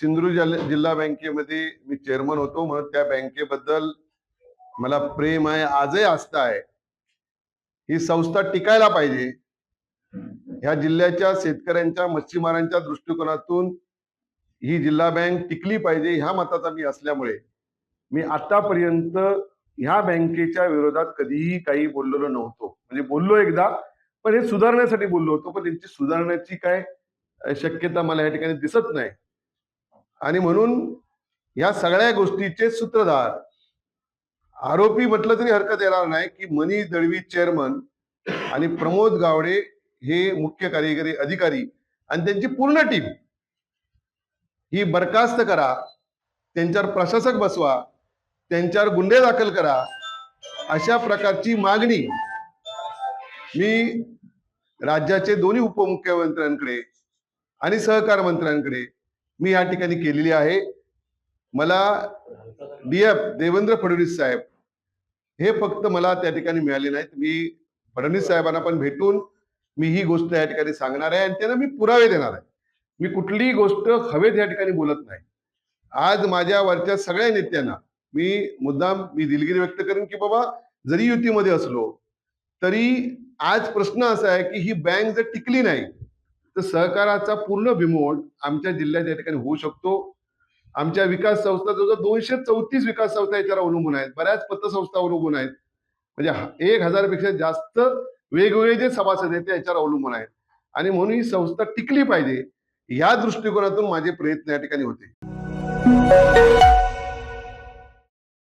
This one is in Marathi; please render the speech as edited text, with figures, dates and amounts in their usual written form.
सिंधुदुर्ग जिल्हा बँकेमध्ये मी चेअरमन होतो, म्हणून त्या बँकेबद्दल मला प्रेम आहे, आजही आस्था आहे. ही संस्था टिकायला पाहिजे. ह्या जिल्ह्याच्या शेतकऱ्यांच्या, मच्छीमारांच्या दृष्टिकोनातून ही जिल्हा बँक टिकली पाहिजे ह्या मताचा मी असल्यामुळे मी आतापर्यंत ह्या बँकेच्या विरोधात कधीही काही बोललेलो नव्हतो. म्हणजे बोललो एकदा, पण हे सुधारण्यासाठी बोललो होतो, पण त्यांची सुधारण्याची काय शक्यता मला या ठिकाणी दिसत नाही. आणि म्हणून या सगळ्या गोष्टीचे सूत्रधार, आरोपी म्हटलं तरी हरकत येणार नाही, की मनीष दळवी चेअरमन आणि प्रमोद गावडे हे मुख्य कार्यकारी अधिकारी आणि त्यांची पूर्ण टीम ही बरखास्त करा, त्यांच्यावर प्रशासक बसवा, त्यांच्यावर गुन्हे दाखल करा, अशा प्रकारची मागणी मी राज्याचे दोन्ही उपमुख्यमंत्र्यांकडे आणि सहकार मंत्र्यांकडे मी या ठिकाणी केलेली आहे. मला DF देवेंद्र फडणवीस साहेब हे फक्त मला त्या ठिकाणी मिळाले नाहीत. मी फडणवीस साहेबांना पण भेटून मी ही गोष्ट या ठिकाणी सांगणार आहे आणि त्यांना मी पुरावे देणार आहे. मी कुठलीही गोष्ट हवेत या ठिकाणी बोलत नाही. आज माझ्यावरच्या सगळ्या नेत्यांना मी दिलगिरी व्यक्त करेन की बाबा, जरी युतीमध्ये असलो तरी आज प्रश्न असा आहे की ही बँक जर टिकली नाही तर सहकाराचा पूर्ण बिमोड आमच्या जिल्ह्यात या ठिकाणी होऊ शकतो. आमच्या विकास संस्था जवळजवळ 234 विकास संस्था याच्यावर अवलंबून आहेत, बऱ्याच पतसंस्था अवलंबून आहेत, म्हणजे 1000 पेक्षा जास्त वेगवेगळे जे सभासद आहेत ते याच्यावर अवलंबून आहेत. आणि म्हणून ही संस्था टिकली पाहिजे या दृष्टिकोनातून माझे प्रयत्न या ठिकाणी होते.